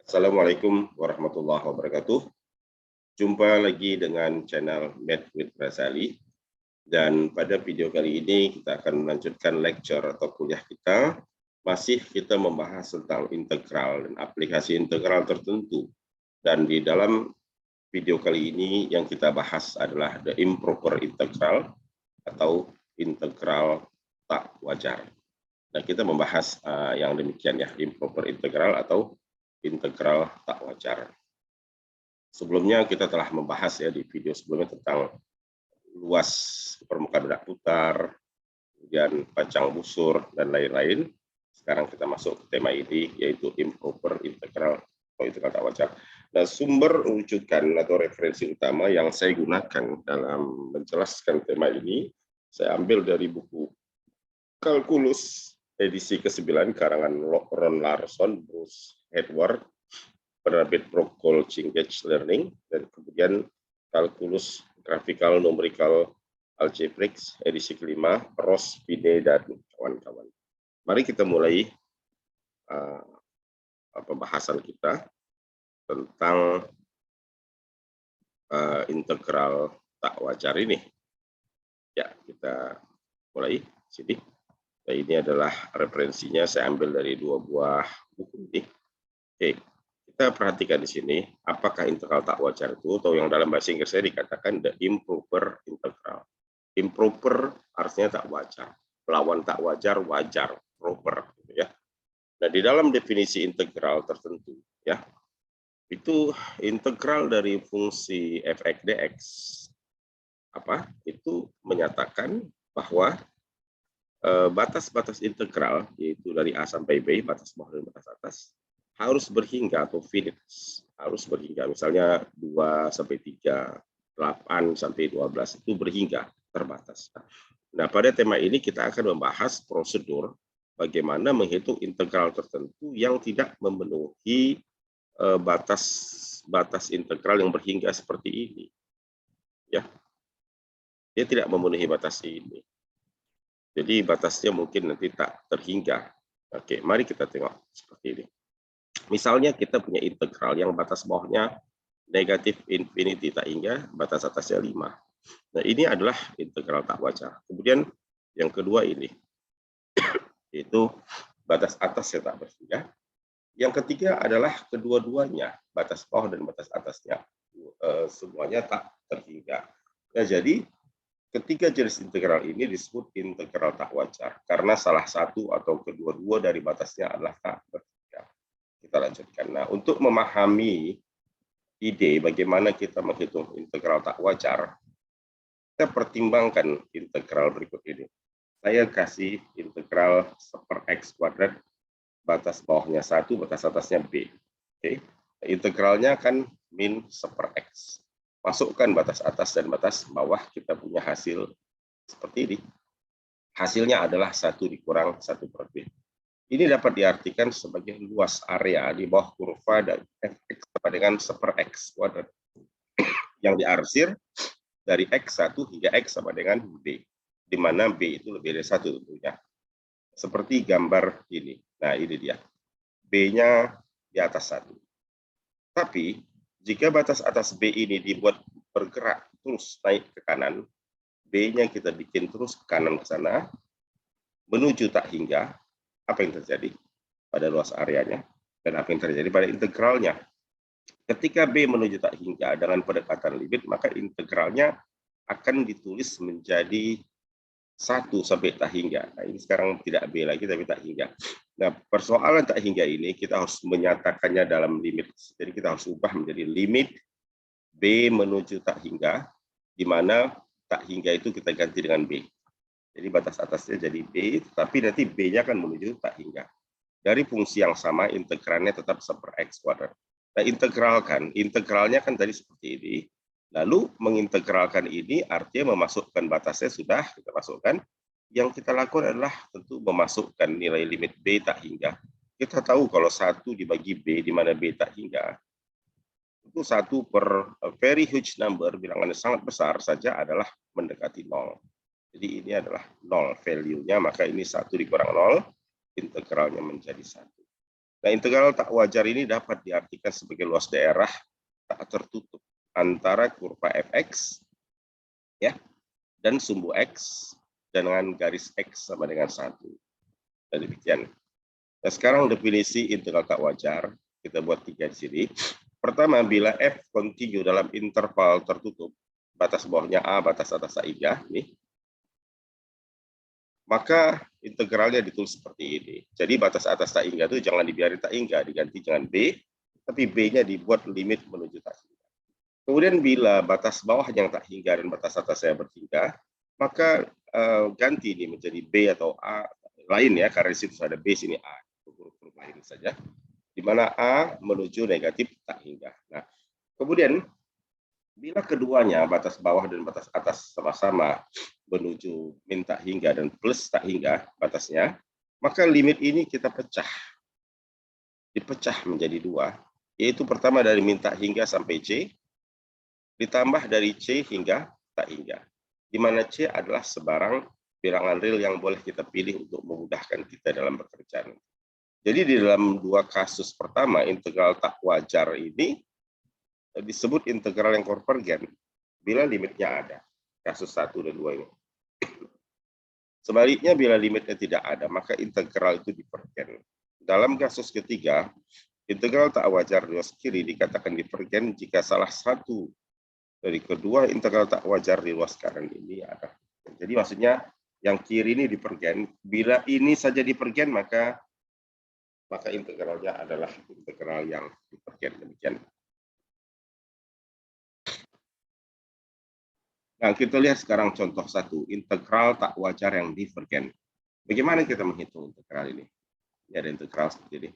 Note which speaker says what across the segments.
Speaker 1: Assalamualaikum warahmatullahi wabarakatuh. Jumpa lagi dengan channel Math with Razali. Dan pada video kali ini kita akan melanjutkan lecture atau kuliah kita. Masih kita membahas tentang integral dan aplikasi integral tertentu. Dan di dalam video kali ini yang kita bahas adalah the improper integral atau integral tak wajar. Nah, kita membahas yang demikian ya, improper integral atau integral tak wajar. Sebelumnya kita telah membahas ya di video sebelumnya tentang luas permukaan benda putar, kemudian panjang busur, dan lain-lain. Sekarang kita masuk ke tema ini, yaitu improper integral atau integral tak wajar. Nah, sumber rujukan atau referensi utama yang saya gunakan dalam menjelaskan tema ini, saya ambil dari buku Kalkulus edisi ke-9 karangan Ron Larson, Bruce Edward, penerbit Prokol Cengage Learning, dan kemudian Kalkulus Graphical Numerical Algebraics edisi ke-5 Ross, Pine, dan kawan-kawan. Mari kita mulai pembahasan kita tentang integral tak wajar ini. Ya, kita mulai sini. Nah, ini adalah referensinya, saya ambil dari dua buah buku ini. Oke, kita perhatikan di sini, apakah integral tak wajar itu, atau yang dalam bahasa Inggris saya dikatakan the improper integral. Improper artinya tak wajar, lawan tak wajar, wajar, proper, gitu ya. Nah, di dalam definisi integral tertentu, ya, itu integral dari fungsi f(x) dx, itu menyatakan bahwa batas-batas integral, yaitu dari A sampai B, batas bawah dan batas atas, harus berhingga atau finite, harus berhingga. Misalnya 2 sampai 3, 8 sampai 12 itu berhingga, terbatas. Nah, pada tema ini kita akan membahas prosedur bagaimana menghitung integral tertentu yang tidak memenuhi batas integral yang berhingga seperti ini. Ya, dia tidak memenuhi batas ini. Jadi batasnya mungkin nanti tak terhingga. Oke, mari kita tengok seperti ini. Misalnya kita punya integral yang batas bawahnya negatif infinity tak hingga, batas atasnya 5. Nah, ini adalah integral tak wajar. Kemudian yang kedua ini, yaitu batas atas yang tak berhingga. Yang ketiga adalah kedua-duanya, batas bawah dan batas atasnya, semuanya tak terhingga. Nah, jadi ketiga jenis integral ini disebut integral tak wajar karena salah satu atau kedua-dua dari batasnya adalah tak berhingga. Kita lanjutkan. Nah, untuk memahami ide bagaimana kita menghitung integral tak wajar, kita pertimbangkan integral berikut ini. Saya kasih integral 1/x kuadrat, batas bawahnya 1, batas atasnya b. Oke. Integralnya kan min 1/x. Masukkan batas atas dan batas bawah, kita punya hasil seperti ini. Hasilnya adalah 1 dikurang 1/b. Ini dapat diartikan sebagai luas area di bawah kurva dan fx sama dengan 1/x kuadrat yang diarsir dari x1 hingga x sama dengan b, di mana b itu lebih dari 1 tentunya. Seperti gambar ini. Nah, ini dia. B-nya di atas 1. Tapi jika batas atas B ini dibuat bergerak terus naik ke kanan, B-nya kita bikin terus ke kanan ke sana, menuju tak hingga, apa yang terjadi pada luas areanya? Dan apa yang terjadi pada integralnya? Ketika B menuju tak hingga dengan pendekatan limit, maka integralnya akan ditulis menjadi 1 sampai tak hingga. Nah, ini sekarang tidak B lagi, tapi tak hingga. Nah, persoalan tak hingga ini kita harus menyatakannya dalam limit. Jadi kita harus ubah menjadi limit B menuju tak hingga, di mana tak hingga itu kita ganti dengan B. Jadi batas atasnya jadi B, tapi nanti B-nya akan menuju tak hingga. Dari fungsi yang sama, integralnya tetap 1/x kuadrat. Nah, integralnya kan tadi seperti ini. Lalu mengintegralkan ini artinya memasukkan batasnya sudah kita masukkan. Yang kita lakukan adalah tentu memasukkan nilai limit B tak hingga. Kita tahu kalau 1 dibagi B, di mana B tak hingga, itu 1 per very huge number, bilangan sangat besar saja adalah mendekati 0. Jadi ini adalah 0 value-nya, maka ini 1 dikurang 0, integralnya menjadi 1. Nah, integral tak wajar ini dapat diartikan sebagai luas daerah tak tertutup antara kurva fx ya dan sumbu x dengan garis x sama dengan 1. Dan demikian. Nah, sekarang definisi integral tak wajar kita buat 3 di sini. Pertama, bila f kontinu dalam interval tertutup, batas bawahnya a, batas atas a hingga nih, maka integralnya ditulis seperti ini. Jadi batas atas tak hingga itu jangan dibiarin tak hingga, diganti jangan b, tapi b-nya dibuat limit menuju tak hingga. Kemudian bila batas bawah yang tak hingga dan batas atas saya berhingga, maka ganti ini menjadi b atau a lain ya, karena di situ ada b, sini a, huruf-huruf lain saja, di mana a menuju negatif tak hingga. Nah, kemudian bila keduanya batas bawah dan batas atas sama-sama menuju min tak hingga dan plus tak hingga batasnya, maka limit ini kita dipecah menjadi 2, yaitu pertama dari min tak hingga sampai c, ditambah dari c hingga tak hingga, di mana c adalah sebarang bilangan real yang boleh kita pilih untuk memudahkan kita dalam pekerjaan. Jadi di dalam 2 kasus pertama, integral tak wajar ini disebut integral yang konvergen bila limitnya ada, kasus 1 dan 2 ini. Sebaliknya bila limitnya tidak ada, maka integral itu divergen. Dalam kasus ketiga, integral tak wajar luas kiri dikatakan divergen jika salah satu dari kedua integral tak wajar di luas kanan ini ada. Jadi maksudnya yang kiri ini divergen, bila ini saja divergen maka integralnya adalah integral yang divergen. Demikian. Nah, kita lihat sekarang contoh 1, integral tak wajar yang divergen. Bagaimana kita menghitung integral ini? Ini ada integral seperti ini.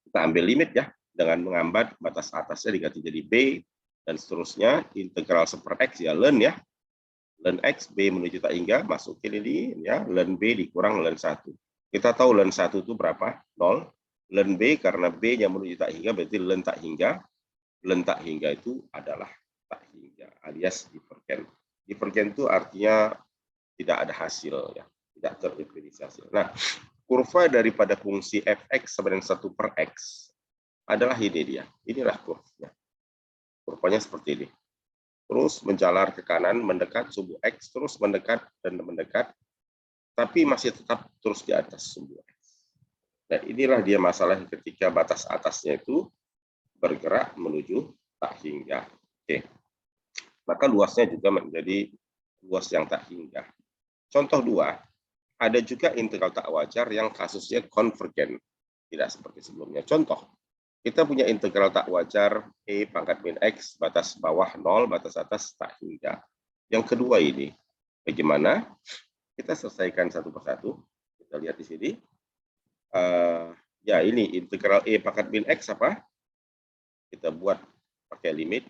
Speaker 1: Kita ambil limit ya, dengan mengambat batas atasnya diganti jadi b, dan seterusnya integral per x ya, ln ya. Ln x, b menuju tak hingga, masukin ini ya, ln b dikurang ln 1. Kita tahu ln 1 itu berapa? 0. Ln b karena b-nya menuju tak hingga, berarti ln tak hingga. Ln tak hingga itu adalah tak hingga, alias divergen. Divergen itu artinya tidak ada hasil ya, tidak terdefinisi hasil. Nah, kurva daripada fungsi fx sama dengan 1 per x adalah ini dia. Inilah kurvanya. Kurvanya seperti ini. Terus menjalar ke kanan, mendekat sumbu x, terus mendekat dan mendekat, tapi masih tetap terus di atas sumbu x. Nah, inilah dia masalah ketika batas atasnya itu bergerak menuju tak hingga. Oke. Maka luasnya juga menjadi luas yang tak hingga. Contoh 2, ada juga integral tak wajar yang kasusnya konvergen. Tidak seperti sebelumnya. Contoh, kita punya integral tak wajar e pangkat min x, batas bawah 0, batas atas tak hingga. Yang kedua ini, bagaimana? Kita selesaikan satu persatu. Kita lihat di sini. Ya, ini integral e pangkat min x apa? Kita buat pakai limit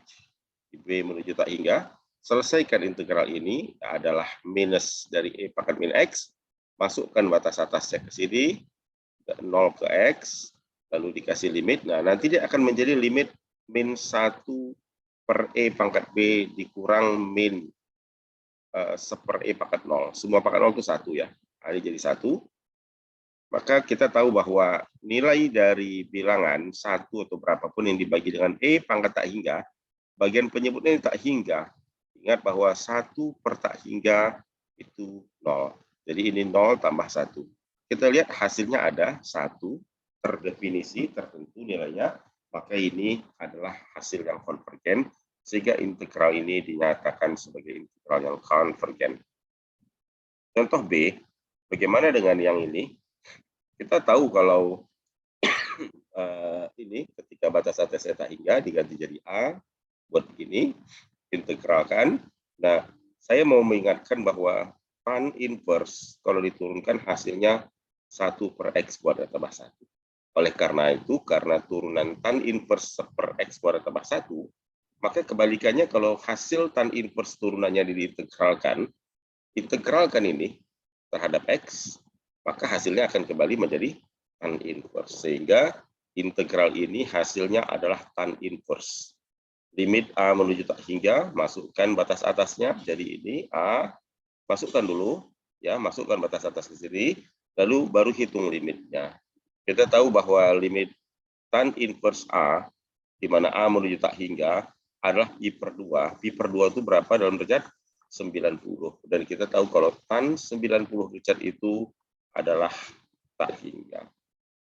Speaker 1: b menuju tak hingga. Selesaikan integral ini adalah minus dari e pangkat min x, masukkan batas atasnya ke sini, 0 ke x, lalu dikasih limit. Nah, nanti dia akan menjadi limit min 1 per e pangkat b dikurang min seper e pangkat 0. Semua pangkat 0 itu 1 ya. Ini jadi 1. Maka kita tahu bahwa nilai dari bilangan 1 atau berapapun yang dibagi dengan e pangkat tak hingga, bagian penyebutnya tak hingga. Ingat bahwa 1 per tak hingga itu 0. Jadi ini 0 tambah 1. Kita lihat hasilnya ada 1, terdefinisi, tertentu nilainya. Maka ini adalah hasil yang konvergen. Sehingga integral ini dinyatakan sebagai integral yang konvergen. Contoh B, bagaimana dengan yang ini? Kita tahu kalau ini ketika batas atasnya tak hingga diganti jadi A, buat begini, integralkan. Nah, saya mau mengingatkan bahwa tan inverse kalau diturunkan hasilnya 1 per x kuadrat tambah 1. Oleh karena itu, karena turunan tan inverse per x kuadrat tambah 1, maka kebalikannya kalau hasil tan inverse turunannya diintegralkan, integralkan ini terhadap x, maka hasilnya akan kembali menjadi tan inverse. Sehingga integral ini hasilnya adalah tan inverse. Limit A menuju tak hingga, masukkan batas atasnya, jadi ini A, masukkan dulu, ya, masukkan batas atas ke sini, lalu baru hitung limitnya. Kita tahu bahwa limit tan inverse A, di mana A menuju tak hingga, adalah pi per 2. Pi per 2 itu berapa dalam derajat? 90. Dan kita tahu kalau tan 90 derajat itu adalah tak hingga.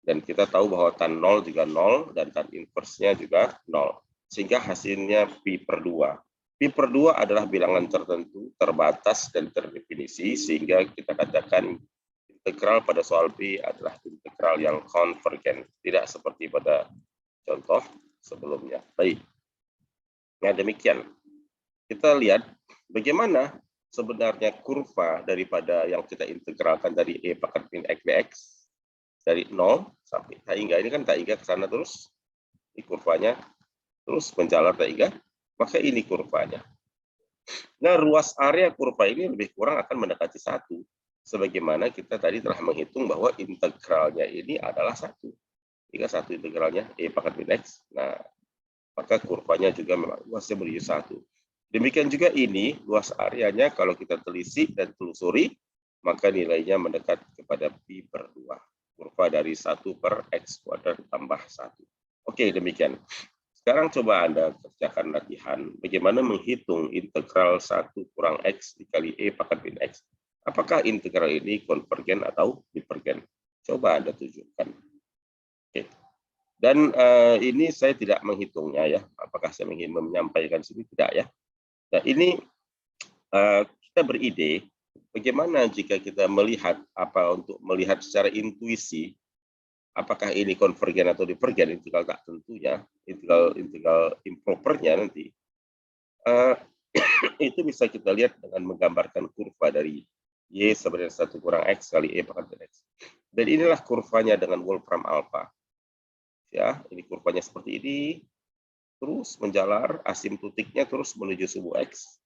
Speaker 1: Dan kita tahu bahwa tan 0 juga 0, dan tan inverse-nya juga 0. Sehingga hasilnya pi per 2. Pi per 2 adalah bilangan tertentu, terbatas, dan terdefinisi, sehingga kita katakan integral pada soal B adalah integral yang konvergen, tidak seperti pada contoh sebelumnya. Baik. Nah, demikian. Kita lihat bagaimana sebenarnya kurva daripada yang kita integralkan dari E pangkat min X dx dari 0 sampai tak hingga. Ini kan tak hingga ke sana terus. Ini kurvanya terus menjalar tak hingga, maka ini kurvanya. Nah, ruas area kurva ini lebih kurang akan mendekati 1. Sebagaimana kita tadi telah menghitung bahwa integralnya ini adalah 1. Jika 1 integralnya E pangkat min X, nah, maka kurvanya juga memang luasnya menuju 1. Demikian juga ini, luas areanya kalau kita telisik dan telusuri, maka nilainya mendekat kepada pi per 2. Kurva dari 1 per X kuadrat tambah 1. Oke, demikian. Sekarang coba Anda kerjakan latihan bagaimana menghitung integral 1 kurang X dikali E pangkat min X. Apakah integral ini konvergen atau divergen? Coba Anda tunjukkan. Oke. Dan ini saya tidak menghitungnya ya. Apakah saya ingin menyampaikan sini? Tidak ya. Nah, ini kita beride bagaimana jika kita melihat untuk melihat secara intuisi apakah ini konvergen atau divergen, integral tak tentunya, integral impropernya nanti. Itu bisa kita lihat dengan menggambarkan kurva dari Y sama dengan 1 kurang X kali E pangkat min X. Dan inilah kurvanya dengan Wolfram alpha. Ya, ini kurvanya seperti ini, terus menjalar, asimptotiknya terus menuju subu X.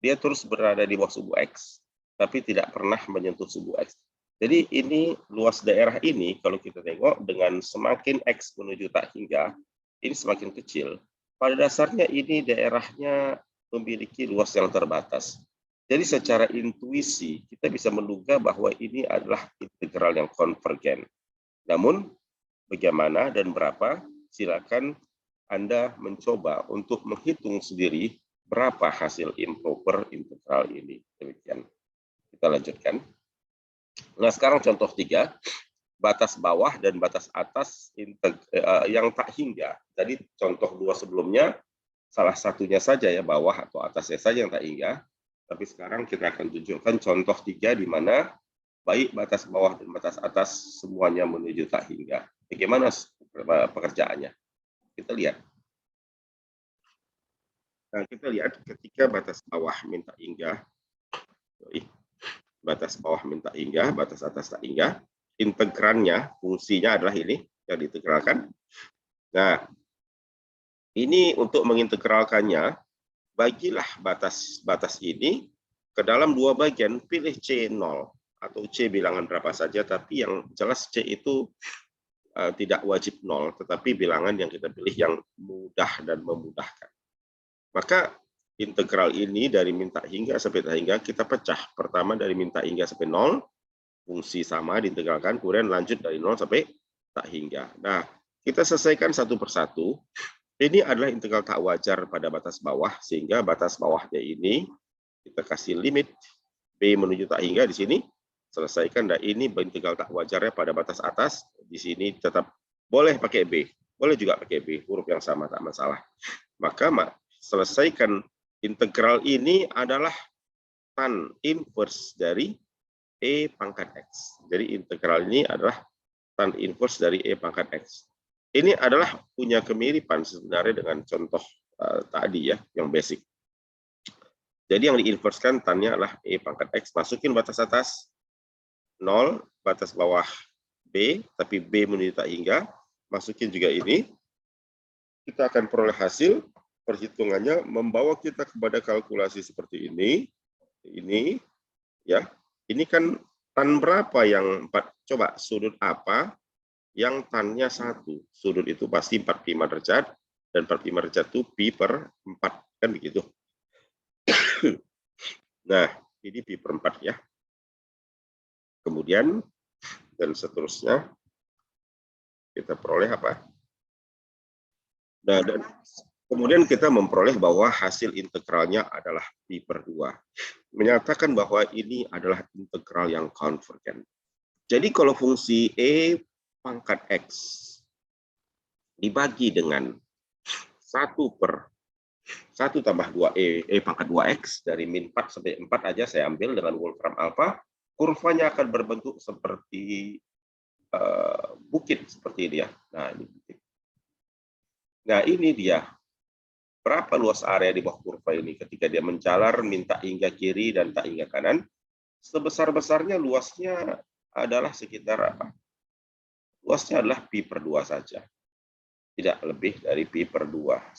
Speaker 1: Dia terus berada di bawah subu X, tapi tidak pernah menyentuh subu X. Jadi ini luas daerah ini, kalau kita tengok dengan semakin X menuju tak hingga, ini semakin kecil. Pada dasarnya ini daerahnya memiliki luas yang terbatas. Jadi secara intuisi, kita bisa menduga bahwa ini adalah integral yang konvergen. Namun, bagaimana dan berapa, silakan Anda mencoba untuk menghitung sendiri berapa hasil improper integral ini. Demikian. Kita lanjutkan. Nah, sekarang contoh 3, batas bawah dan batas atas yang tak hingga. Tadi contoh 2 sebelumnya, salah satunya saja ya, bawah atau atasnya saja yang tak hingga. Tapi sekarang kita akan tunjukkan contoh 3 di mana baik batas bawah dan batas atas semuanya menuju tak hingga. Bagaimana pekerjaannya? Kita lihat. Nah, kita lihat ketika batas bawah minta hingga, batas bawah minta hingga, batas atas tak hingga, integrannya, fungsinya adalah ini yang diintegralkan. Nah, ini untuk mengintegralkannya, bagilah batas ini ke dalam 2 bagian, pilih C0 atau C bilangan berapa saja, tapi yang jelas C itu tidak wajib 0, tetapi bilangan yang kita pilih yang mudah dan memudahkan. Maka integral ini dari minta hingga sampai tak hingga kita pecah. Pertama dari minta hingga sampai 0, fungsi sama diintegralkan, kemudian lanjut dari 0 sampai tak hingga. Nah, kita selesaikan satu persatu. Ini adalah integral tak wajar pada batas bawah, sehingga batas bawahnya ini kita kasih limit B menuju tak hingga di sini. Selesaikan, dan ini integral tak wajarnya pada batas atas. Di sini tetap boleh pakai B, boleh juga pakai B, huruf yang sama, tak masalah. Maka selesaikan integral ini adalah tan inverse dari E pangkat X. Jadi integral ini adalah tan inverse dari E pangkat X. Ini adalah punya kemiripan sebenarnya dengan contoh tadi ya, yang basic. Jadi yang diinverskan tannya adalah E pangkat X. Masukin batas atas 0, batas bawah B, tapi B menuju tak hingga. Masukin juga ini. Kita akan peroleh hasil perhitungannya membawa kita kepada kalkulasi seperti ini. Ini ya. Ini kan tan berapa yang 4? Coba sudut apa yang tannya 1? Sudut itu pasti 45 derajat, dan 45 derajat itu pi per 4, kan begitu. Nah, ini pi per 4 ya. Kemudian dan seterusnya Kita peroleh apa? Nah, dan kemudian kita memperoleh bahwa hasil integralnya adalah pi per 2. Menyatakan bahwa ini adalah integral yang konvergen. Jadi kalau fungsi E pangkat X dibagi dengan 1 per 1 tambah 2E pangkat 2X dari min 4 sampai 4 aja saya ambil dengan Wolfram alpha, kurvanya akan berbentuk seperti bukit seperti ini ya. Nah, ini bukit. Nah, ini dia. Berapa luas area di bawah kurva ini ketika dia menjalar minta hingga kiri dan tak hingga kanan? Sebesar-besarnya luasnya adalah sekitar apa? Luasnya adalah pi per 2 saja. Tidak lebih dari pi per 2.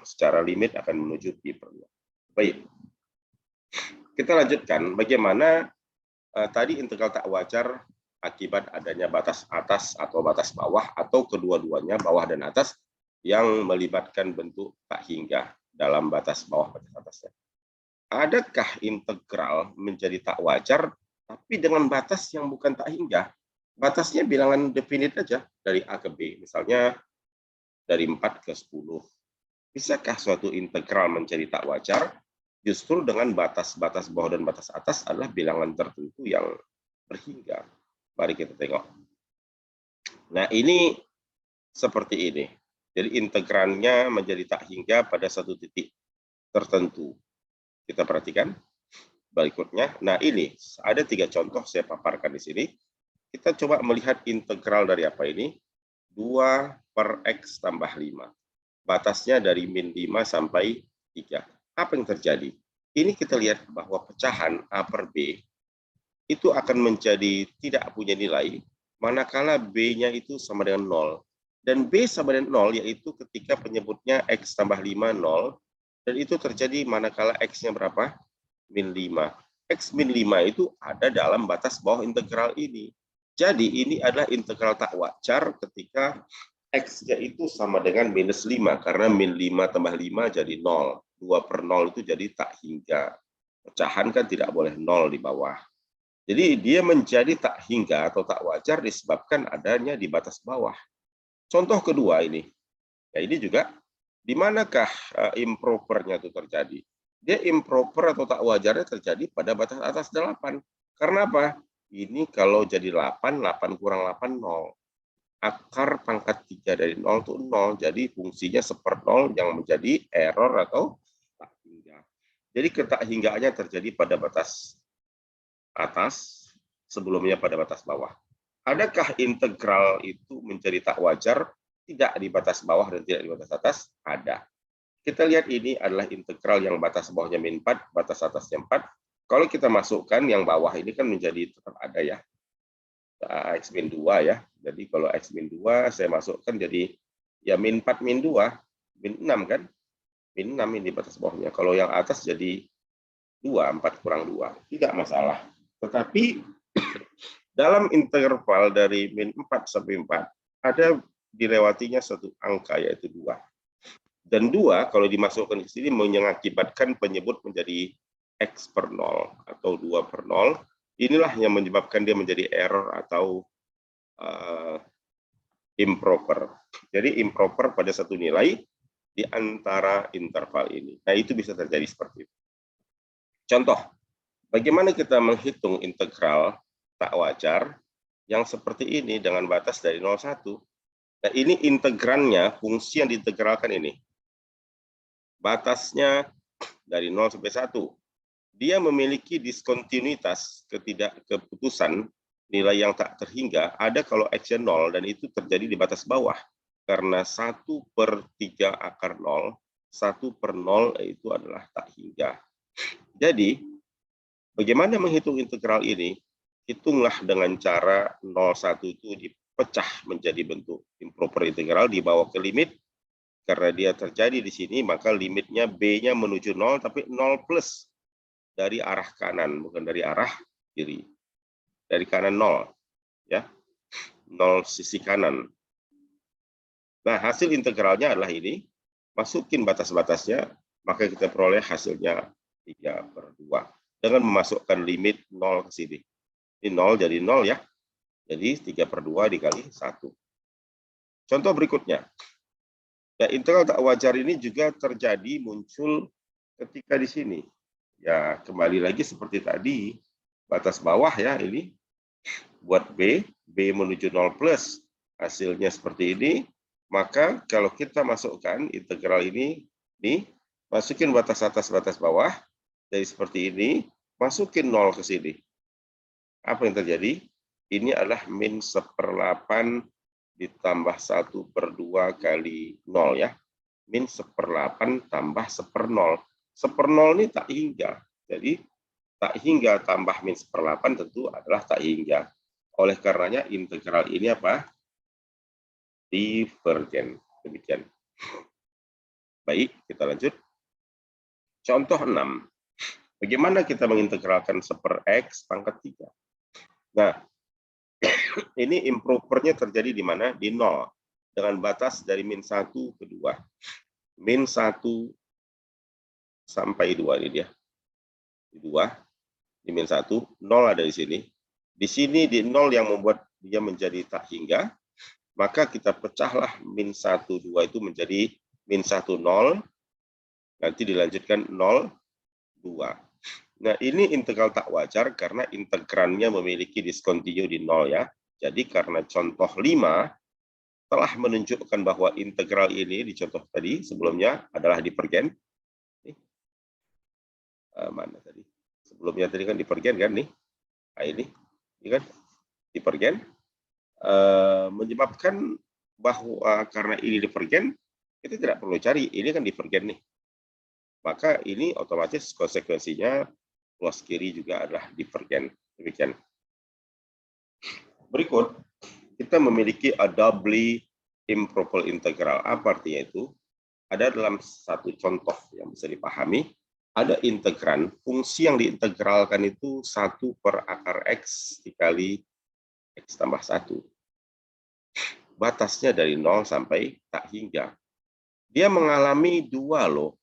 Speaker 1: Secara limit akan menuju pi per 2. Baik. Kita lanjutkan bagaimana tadi integral tak wajar akibat adanya batas atas atau batas bawah atau kedua-duanya bawah dan atas yang melibatkan bentuk tak hingga dalam batas bawah batas atasnya. Adakah integral menjadi tak wajar tapi dengan batas yang bukan tak hingga? Batasnya bilangan definit aja dari A ke B, misalnya dari 4 ke 10. Bisakah suatu integral menjadi tak wajar? Justru dengan batas-batas bawah dan batas atas adalah bilangan tertentu yang berhingga. Mari kita tengok. Nah, ini seperti ini. Jadi integrannya menjadi tak hingga pada satu titik tertentu. Kita perhatikan berikutnya. Nah, ini ada 3 contoh saya paparkan di sini. Kita coba melihat integral dari apa ini? 2 per X tambah 5. Batasnya dari min 5 sampai 3. Apa yang terjadi? Ini kita lihat bahwa pecahan A per B itu akan menjadi tidak punya nilai manakala B-nya itu sama dengan 0. Dan B sama dengan 0 yaitu ketika penyebutnya X tambah 5, 0. Dan itu terjadi manakala X-nya berapa? Min 5. X min 5 itu ada dalam batas bawah integral ini. Jadi ini adalah integral tak wajar ketika X-nya itu sama dengan minus 5. Karena min 5 tambah 5 jadi 0. 2 per 0 itu jadi tak hingga. Pecahan kan tidak boleh 0 di bawah. Jadi dia menjadi tak hingga atau tak wajar disebabkan adanya di batas bawah. Contoh kedua ini. Ya, ini juga di manakah impropernya itu terjadi? Dia improper atau tak wajarnya terjadi pada batas atas 8. Karena apa? Ini kalau jadi 8, 8 kurang 8, 0. Akar pangkat 3 dari 0 itu 0. Jadi fungsinya 1/0 yang menjadi error atau tak hingga. Jadi ketak hinggaannya terjadi pada batas atas, sebelumnya pada batas bawah. Adakah integral itu menjadi tak wajar? Tidak di batas bawah dan tidak di batas atas? Ada. Kita lihat ini adalah integral yang batas bawahnya min 4, batas atasnya 4. Kalau kita masukkan yang bawah ini kan menjadi tetap ada ya. X min 2 ya. Jadi kalau X min 2 saya masukkan jadi ya min 4 min 2, min 6 kan? Min 6 ini batas bawahnya. Kalau yang atas jadi 2, 4 kurang 2. Tidak masalah. Tetapi dalam interval dari min 4 sampai 4, ada dilewatinya satu angka yaitu 2. Dan 2 kalau dimasukkan ke sini mengakibatkan penyebut menjadi X per 0 atau 2 per 0. Inilah yang menyebabkan dia menjadi error atau improper. Jadi improper pada satu nilai di antara interval ini. Nah, itu bisa terjadi seperti itu. Contoh, bagaimana kita menghitung integral tak wajar yang seperti ini dengan batas dari 0,1. Nah, ini integrannya, fungsi yang diintegralkan ini. Batasnya dari 0 sampai 1. Dia memiliki diskontinuitas, ketidakkeputusan nilai yang tak terhingga ada kalau X-nya 0 dan itu terjadi di batas bawah. Karena 1/3 akar 0, 1/0 itu adalah tak hingga. Jadi, bagaimana menghitung integral ini? Hitunglah dengan cara 0,1 itu dipecah menjadi bentuk improper integral, dibawa ke limit. Karena dia terjadi di sini, maka limitnya B-nya menuju 0, tapi 0 plus dari arah kanan, bukan dari arah kiri. Dari kanan 0, ya, 0 sisi kanan. Nah, hasil integralnya adalah ini. Masukin batas-batasnya, maka kita peroleh hasilnya 3/2. Dengan memasukkan limit 0 ke sini. Ini 0 jadi 0 ya. Jadi 3/2 dikali 1. Contoh berikutnya. Ya, integral tak wajar ini juga terjadi muncul ketika di sini. Ya, kembali lagi seperti tadi, batas bawah ya ini. Buat B menuju 0 plus, hasilnya seperti ini. Maka kalau kita masukkan integral ini, masukin batas atas, batas bawah, jadi seperti ini, masukin 0 ke sini. Apa yang terjadi? Ini adalah min 1/8 ditambah 1/2 kali 0 ya. Min 1/8 tambah 1/0. 1/0 ini tak hingga. Jadi tak hingga tambah min 1/8 tentu adalah tak hingga. Oleh karenanya integral ini apa? Divergen. Demikian. Baik, kita lanjut. Contoh 6. Bagaimana kita mengintegralkan 1/x pangkat 3? Nah, ini impropernya terjadi di mana? Di 0. Dengan batas dari min 1 ke 2. Min 1 sampai 2 ini dia. Di 2, di min 1, 0 ada di sini. Di sini di 0 yang membuat dia menjadi tak hingga, maka kita pecahlah min 1, 2 itu menjadi min 1, 0, nanti dilanjutkan 0, 2. Nah, ini integral tak wajar karena integrannya memiliki diskontinu di 0 ya. Jadi karena contoh 5 telah menunjukkan bahwa integral ini di contoh tadi sebelumnya adalah divergen. Mana tadi? Sebelumnya tadi kan divergen kan nih. Nah, ini kan divergen. Menyebabkan bahwa karena ini divergen, kita tidak perlu cari, ini kan divergen nih. Maka ini otomatis konsekuensinya plus kiri juga adalah divergen. Demikian. Berikut, kita memiliki a doubly improper integral. Apa artinya itu? Ada dalam satu contoh yang bisa dipahami, ada integran, fungsi yang diintegralkan itu 1/x dikali x tambah 1. Batasnya dari 0 sampai tak hingga. Dia mengalami 2 loh.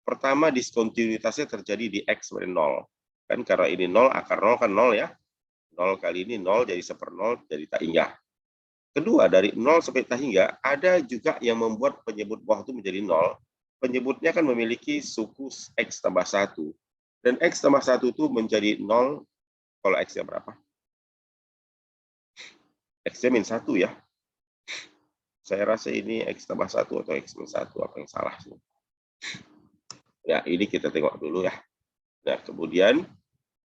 Speaker 1: Pertama, diskontinuitasnya terjadi di x pada 0. Kan karena ini 0, akar 0 kan 0 ya. 0 kali ini 0 jadi 1/0 jadi tak hingga. Kedua, dari 0 sampai tak hingga, ada juga yang membuat penyebut bawah itu menjadi 0. Penyebutnya kan memiliki suku x tambah 1. Dan x tambah 1 itu menjadi 0 kalau x-nya berapa? X-nya min 1 ya. Saya rasa ini x tambah 1 atau x min 1, apa yang salah sih? Ya, ini kita tengok dulu ya. Nah, kemudian,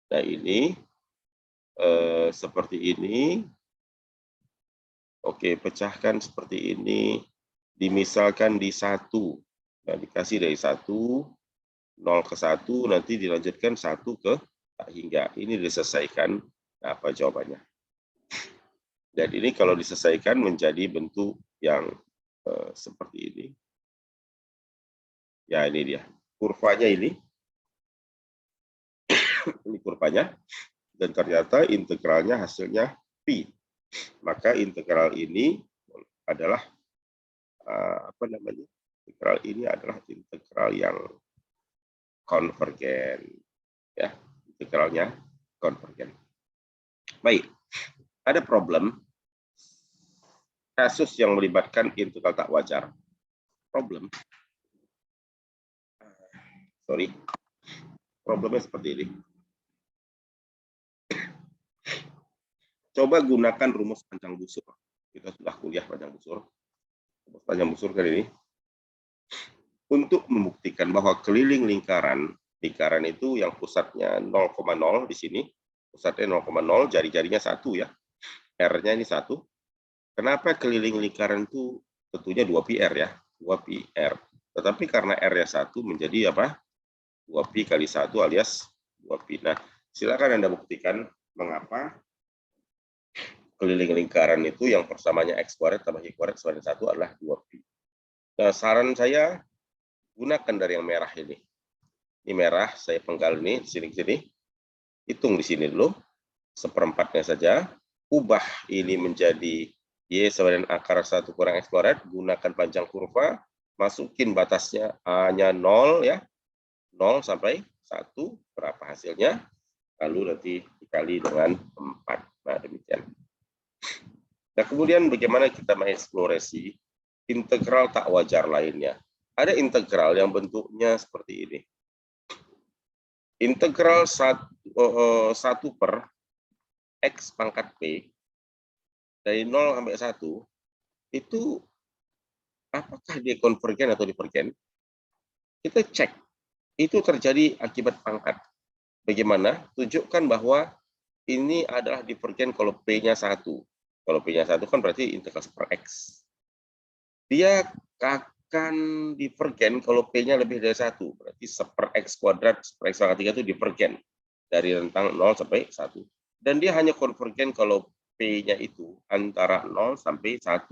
Speaker 1: nah ini seperti ini. Oke, pecahkan seperti ini. Dimisalkan di 1. Nah, dikasih dari 1, 0 ke 1, nanti dilanjutkan 1 ke tak hingga. Ini diselesaikan. Nah, apa jawabannya? Dan ini kalau diselesaikan menjadi bentuk yang seperti ini. Ya, ini dia. Kurvanya ini. Ini kurvanya. Dan ternyata integralnya hasilnya pi. Maka integral ini adalah apa namanya? Integral ini adalah integral yang konvergen. Ya, integralnya konvergen. Baik. Ada problem kasus yang melibatkan integral tak wajar. Problem. Sorry. Problemnya seperti ini. Coba gunakan rumus panjang busur. Kita sudah kuliah panjang busur. Rumus panjang busur kali ini. Untuk membuktikan bahwa keliling lingkaran itu yang pusatnya 0,0 di sini. Pusatnya 0,0, jari-jarinya 1 ya. R-nya ini 1. Kenapa keliling lingkaran itu tentunya 2πr ya. 2πr. Tetapi karena R-nya 1 menjadi apa? 2pi kali 1 alias 2pi. Nah, silakan Anda buktikan mengapa keliling lingkaran itu yang persamanya x kuadrat tambah y kuadrat sama dengan 1 adalah 2pi. Nah, saran saya gunakan dari yang merah ini. Ini merah, saya penggal ini, sini-sini. Hitung di sini dulu, 1/4-nya saja. Ubah ini menjadi y sama dengan akar 1 kurang x kuadrat. Gunakan panjang kurva, masukin batasnya A-nya 0 ya. 0 sampai 1, berapa hasilnya? Lalu nanti dikali dengan 4. Nah, demikian. Nah, kemudian bagaimana kita mengeksplorasi integral tak wajar lainnya. Ada integral yang bentuknya seperti ini. Integral 1 per X pangkat P dari 0 sampai 1 itu apakah dia konvergen atau divergen? Kita cek. Itu terjadi akibat pangkat. Bagaimana? Tunjukkan bahwa ini adalah divergen kalau P-nya 1. Kalau P-nya 1 kan berarti integral per X. Dia akan divergen kalau P-nya lebih dari 1. Berarti seper X kuadrat, seper X pangkat 3 itu divergen. Dari rentang 0 sampai 1. Dan dia hanya konvergen kalau P-nya itu antara 0 sampai 1.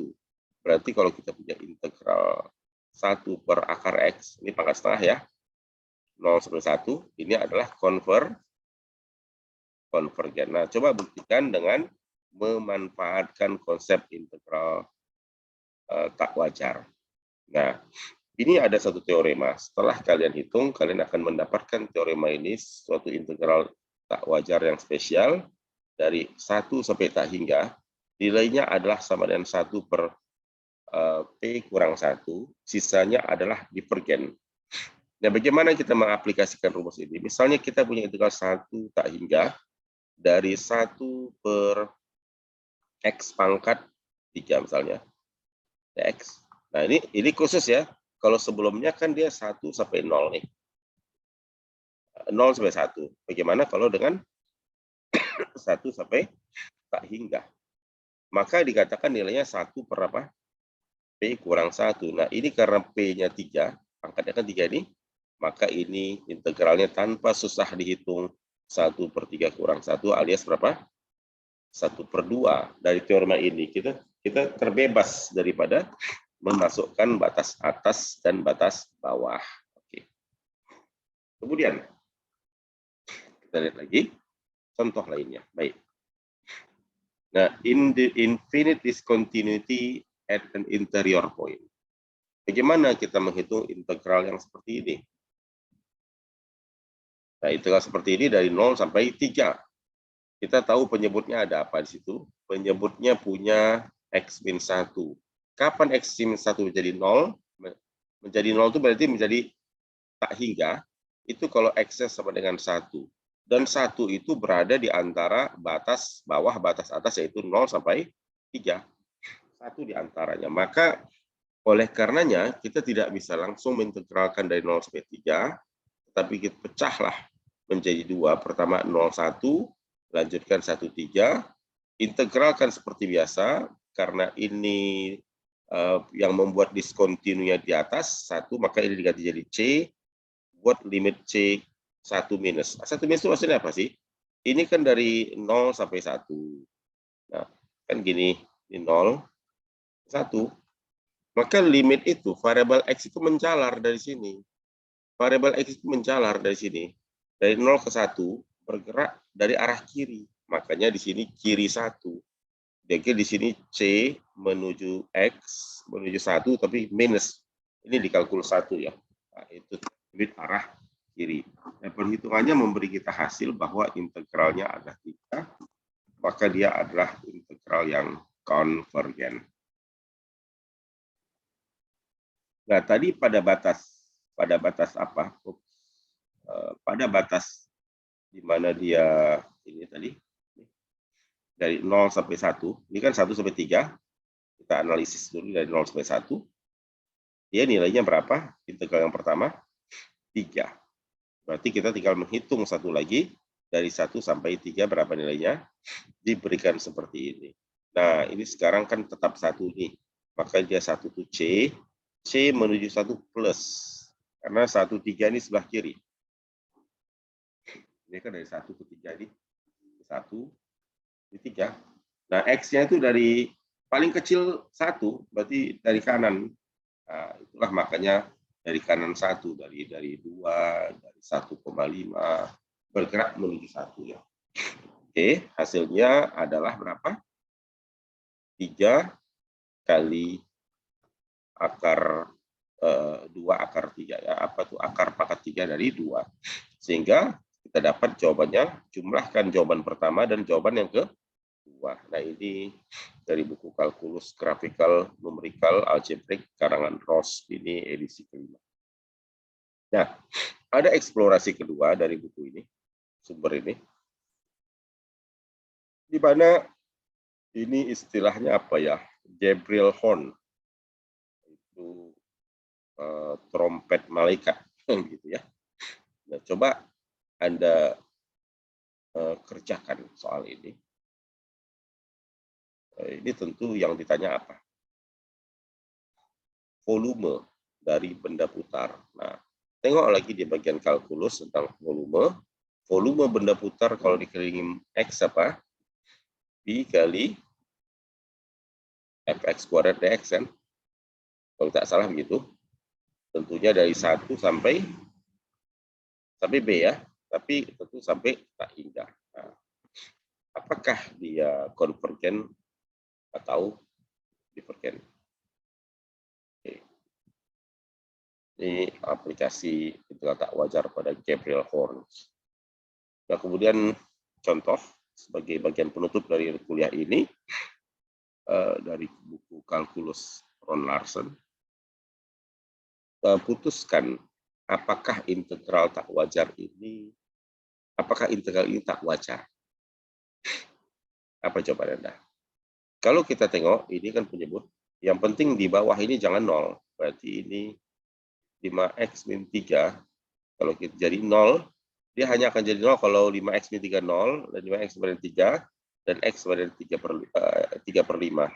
Speaker 1: Berarti kalau kita punya integral 1 per akar X, ini pangkat setengah ya, 0 sampai 1, ini adalah konvergen. Nah, coba buktikan dengan memanfaatkan konsep integral tak wajar. Nah, ini ada satu teorema. Setelah kalian hitung, kalian akan mendapatkan teorema ini, suatu integral tak wajar yang spesial, dari 1 sampai tak hingga, nilainya adalah sama dengan 1 per P kurang 1, sisanya adalah divergen. Nah, bagaimana kita mengaplikasikan rumus ini? Misalnya kita punya integral 1 tak hingga, dari 1 per X pangkat 3 misalnya. X. Nah, ini khusus ya. Kalau sebelumnya kan dia 1 sampai 0 nih. 0 sampai 1. Bagaimana kalau dengan 1 sampai tak hingga? Maka dikatakan nilainya 1 per apa? P kurang 1. Nah, ini karena P-nya 3, pangkatnya kan 3 ini, maka ini integralnya tanpa susah dihitung. 1 per 3 kurang 1 alias berapa? 1 per 2. Dari teorema ini kita terbebas daripada memasukkan batas atas dan batas bawah. Oke. Kemudian kita lihat lagi contoh lainnya. Baik. Nah, in the infinite discontinuity at an interior point. Bagaimana kita menghitung integral yang seperti ini? Nah, integral seperti ini dari 0 sampai 3. Kita tahu penyebutnya ada apa di situ? Penyebutnya punya X min 1. Kapan X min 1 menjadi 0? Menjadi 0 itu berarti menjadi tak hingga. Itu kalau X-nya sama dengan 1. Dan 1 itu berada di antara batas bawah, batas atas, yaitu 0 sampai 3. 1 di antaranya. Maka oleh karenanya kita tidak bisa langsung mengintegralkan dari 0 sampai 3, tapi kita pecahlah menjadi 2. Pertama 0,1, lanjutkan 1,3, integralkan seperti biasa, karena ini yang membuat diskontinunya di atas 1, maka ini diganti jadi C, buat limit C 1 minus. 1 minus itu maksudnya apa sih? Ini kan dari 0 sampai 1. Nah, kan gini, ini 0, 1. Maka limit itu, variabel X itu menjalar dari sini. Variabel X itu menjalar dari sini. Dari 0 ke 1, bergerak dari arah kiri. Makanya di sini kiri 1. Jadi di sini C menuju X, menuju 1, tapi minus. Ini dikalkulus 1 ya. Nah, itu limit arah kiri. Nah, perhitungannya memberi kita hasil bahwa integralnya ada 3, maka dia adalah integral yang konvergen. Nah, tadi pada batas apa? Pada batas di mana dia ini tadi dari 0 sampai 1. Ini kan 1 sampai 3. Kita analisis dulu dari 0 sampai 1. Dia nilainya berapa? Integral yang pertama 3. Berarti kita tinggal menghitung satu lagi dari 1 sampai 3 berapa nilainya, diberikan seperti ini. Nah, ini sekarang kan tetap 1 nih. Maka dia 1 itu C menuju 1 plus. Karena 1, 3 ini sebelah kiri. Ini kan dari 1 ke 3 ini. 1, ini 3. Nah, X-nya itu dari paling kecil 1, berarti dari kanan. Nah, itulah makanya dari kanan 1, dari 2, dari 1,5, bergerak menuju 1 ya. Oke, hasilnya adalah berapa? 3 kali akar 2 akar 3 ya. Apa tuh akar pangkat 3 dari 2. Sehingga kita dapat jawabannya, jumlahkan jawaban pertama dan jawaban yang Nah, ini dari buku Kalkulus Graphical Numerical Algebraic karangan Ross, ini edisi kelima. Nah, ada eksplorasi kedua dari buku ini, sumber ini, di mana ini istilahnya apa ya? Gabriel Horn, itu trompet malaikat, gitu ya. Nah, coba Anda kerjakan soal ini. Ini tentu yang ditanya apa? Volume dari benda putar. Nah, tengok lagi di bagian kalkulus tentang volume. Volume benda putar kalau dikelilingi X apa? B kali Fx kuadrat dx kan? Kalau tak salah begitu. Tentunya dari 1 sampai B ya. Tapi tentu sampai tak hingga. Nah, apakah dia konvergen atau divergen? Ini aplikasi integral tak wajar pada Gabriel Horn. Nah, kemudian contoh sebagai bagian penutup dari kuliah ini dari buku Kalkulus Ron Larsen, putuskan apakah integral tak wajar ini, apakah integral ini tak wajar? Apa jawaban Anda? Kalau kita tengok, ini kan penyebut, yang penting di bawah ini jangan 0. Berarti ini 5x min 3, kalau kita jadi 0, dia hanya akan jadi 0 kalau 5x min 3 0, dan 5x min 3, dan x min 3/5.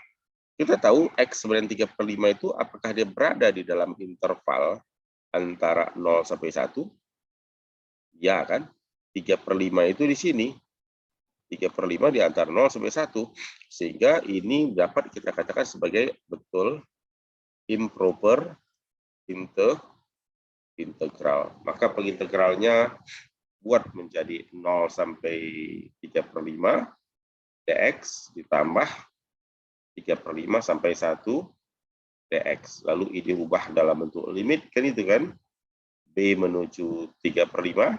Speaker 1: Kita tahu x min 3/5 itu apakah dia berada di dalam interval antara 0 sampai 1? Ya kan? 3/5 itu di sini. 3/5 di antara 0 sampai 1. Sehingga ini dapat kita katakan sebagai betul improper integral. Maka pengintegralnya buat menjadi 0 sampai 3/5 dx ditambah 3/5 sampai 1 dx. Lalu ini ubah dalam bentuk limit, kan itu kan? B menuju 3/5.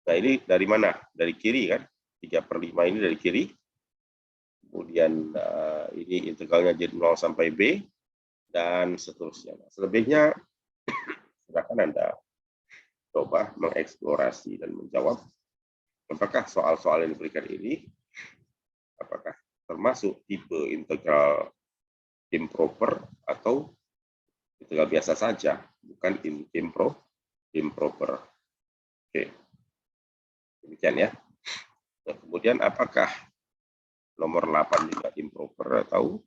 Speaker 1: Nah, ini dari mana? Dari kiri kan? 3/5 ini dari kiri. Kemudian ini integralnya jadi 0 sampai B, dan seterusnya. Selebihnya, silakan Anda coba mengeksplorasi dan menjawab apakah soal-soal yang diberikan ini, apakah termasuk tipe integral improper atau integral biasa saja, bukan improper. Oke, demikian ya. Nah, kemudian apakah nomor 8 juga improper atau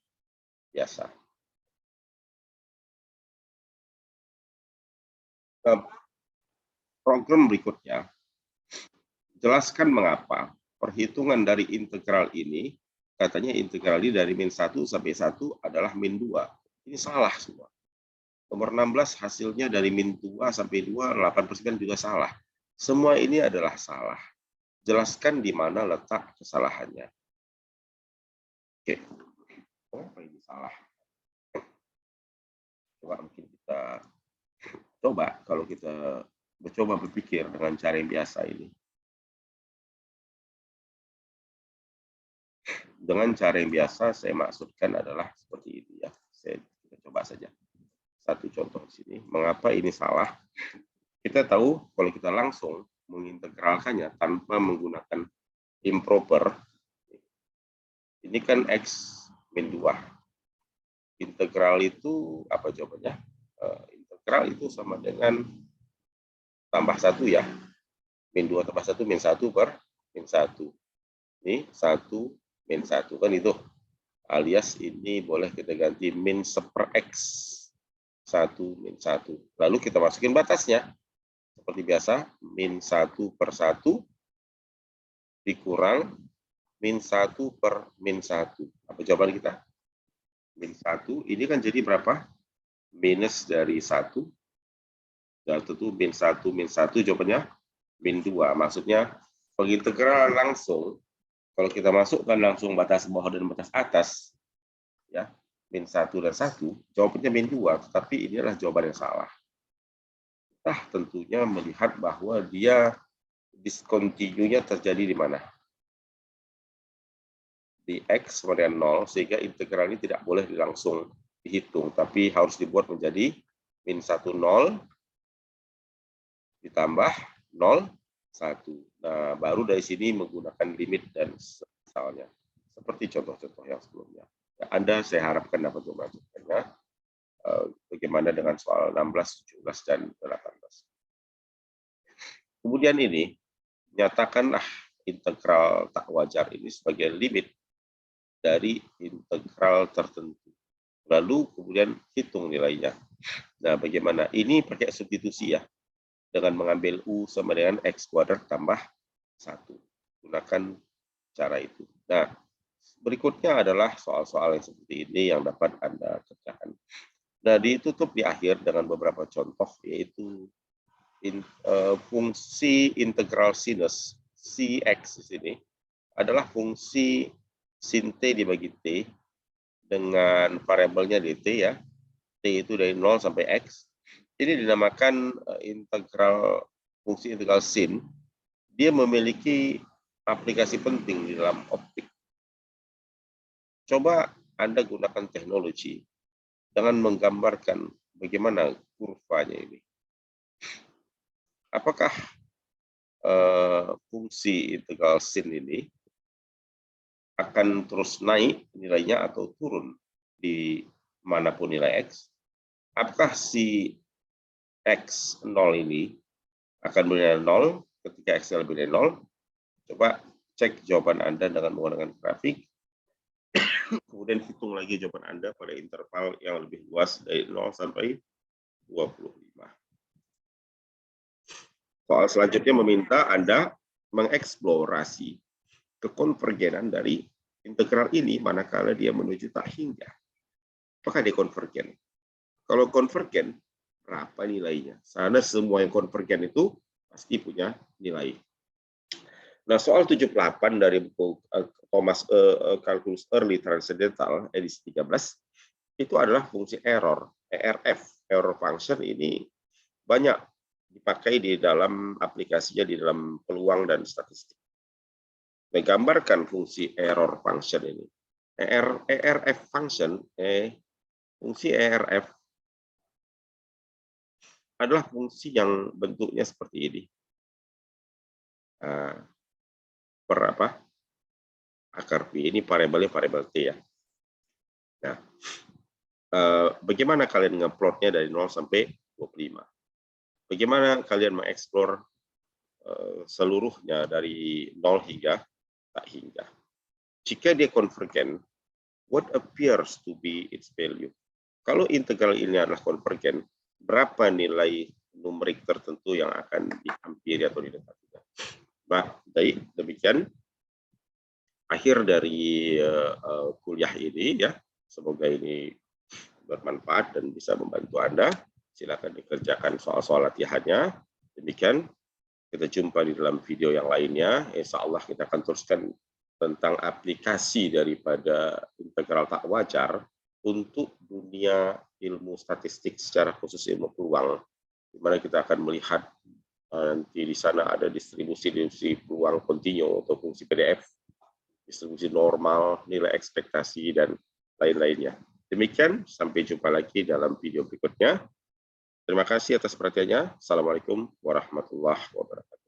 Speaker 1: biasa? Nah, program berikutnya, jelaskan mengapa perhitungan dari integral ini, katanya integral ini dari min 1 sampai 1 adalah min 2. Ini salah semua. Nomor 16 hasilnya dari min 2 sampai 2, 8% juga salah. Semua ini adalah salah. Jelaskan di mana letak kesalahannya. Oke. Kenapa ini salah? Coba mungkin kita coba kalau kita mencoba berpikir dengan cara yang biasa ini. Dengan cara yang biasa saya maksudkan adalah seperti ini ya. Kita coba saja. Satu contoh di sini. Mengapa ini salah? Kita tahu kalau kita langsung mengintegralkannya tanpa menggunakan improper, ini kan x min 2. Integral itu apa jawabannya? Integral itu sama dengan tambah 1 ya. Min 2 tambah 1 min 1 per min 1. Ini 1 min 1 kan itu. Alias ini boleh kita ganti min 1/x. 1 min 1. Lalu kita masukin batasnya. Seperti biasa, min 1/1 dikurang min 1 per min 1. Apa jawaban kita? Min 1, ini kan jadi berapa? Minus dari 1. Dan tentu min 1 jawabannya min 2. Maksudnya pengintegral langsung, kalau kita masukkan langsung batas bawah dan batas atas, ya min 1 dan 1, jawabannya min 2, tetapi ini adalah jawaban yang salah. Kita tentunya melihat bahwa dia discontinue-nya terjadi di mana? di X sama dengan 0, sehingga integral ini tidak boleh langsung dihitung, tapi harus dibuat menjadi min 1, 0, ditambah 0, 1. Nah, baru dari sini menggunakan limit dan misalnya. Seperti contoh-contoh yang sebelumnya. Anda saya harapkan dapat melanjutkannya. Bagaimana dengan soal 16, 17, dan 18. Kemudian ini, nyatakanlah integral tak wajar ini sebagai limit dari integral tertentu. Lalu kemudian hitung nilainya. Nah, bagaimana? Ini pakai substitusi ya. Dengan mengambil U sama dengan X kuadrat tambah 1. Gunakan cara itu. Nah, berikutnya adalah soal-soal yang seperti ini yang dapat Anda kerjakan. Nah, ditutup di akhir dengan beberapa contoh, yaitu fungsi integral sinus Cx di sini adalah fungsi sin T dibagi T dengan variabelnya dt ya. T itu dari 0 sampai X. Ini dinamakan fungsi integral sin. Dia memiliki aplikasi penting di dalam optik. Coba Anda gunakan teknologi dengan menggambarkan bagaimana kurvanya ini. Apakah fungsi integral sin ini akan terus naik nilainya atau turun di manapun nilai X? Apakah si X0 ini akan bernilai 0 ketika X lebih dari 0? Coba cek jawaban Anda dengan menggunakan grafik. Kemudian hitung lagi jawaban Anda pada interval yang lebih luas dari 0 sampai 25. Soal selanjutnya meminta Anda mengeksplorasi kekonvergenan dari integral ini manakala dia menuju tak hingga. Apakah dia konvergen? Kalau konvergen, berapa nilainya? Karena semua yang konvergen itu pasti punya nilai. Nah, soal 78 dari buku Thomas Calculus Early Transcendental edisi 13 itu adalah fungsi error, ERF, error function ini banyak dipakai di dalam aplikasinya di dalam peluang dan statistik. Menggambarkan fungsi error function ini. ERF function, fungsi ERF adalah fungsi yang bentuknya seperti ini. Per apa? Akar P ini variabelnya variabel T ya. Nah, bagaimana kalian ngeplotnya dari 0 sampai 25? Bagaimana kalian mengeksplor seluruhnya dari 0 hingga tak hingga? Jika dia konvergen, what appears to be its value? Kalau integral ini adalah konvergen, berapa nilai numerik tertentu yang akan dihampiri atau didekati? Baik, demikian akhir dari kuliah ini ya. Semoga ini bermanfaat dan bisa membantu Anda. Silakan dikerjakan soal-soal latihannya. Demikian, kita jumpa di dalam video yang lainnya. Insya Allah kita akan teruskan tentang aplikasi daripada integral tak wajar untuk dunia ilmu statistik secara khusus ilmu peluang, di mana kita akan melihat nanti di sana ada distribusi peluang kontinu atau fungsi PDF, distribusi normal, nilai ekspektasi, dan lain-lainnya. Demikian, sampai jumpa lagi dalam video berikutnya. Terima kasih atas perhatiannya. Assalamualaikum warahmatullahi wabarakatuh.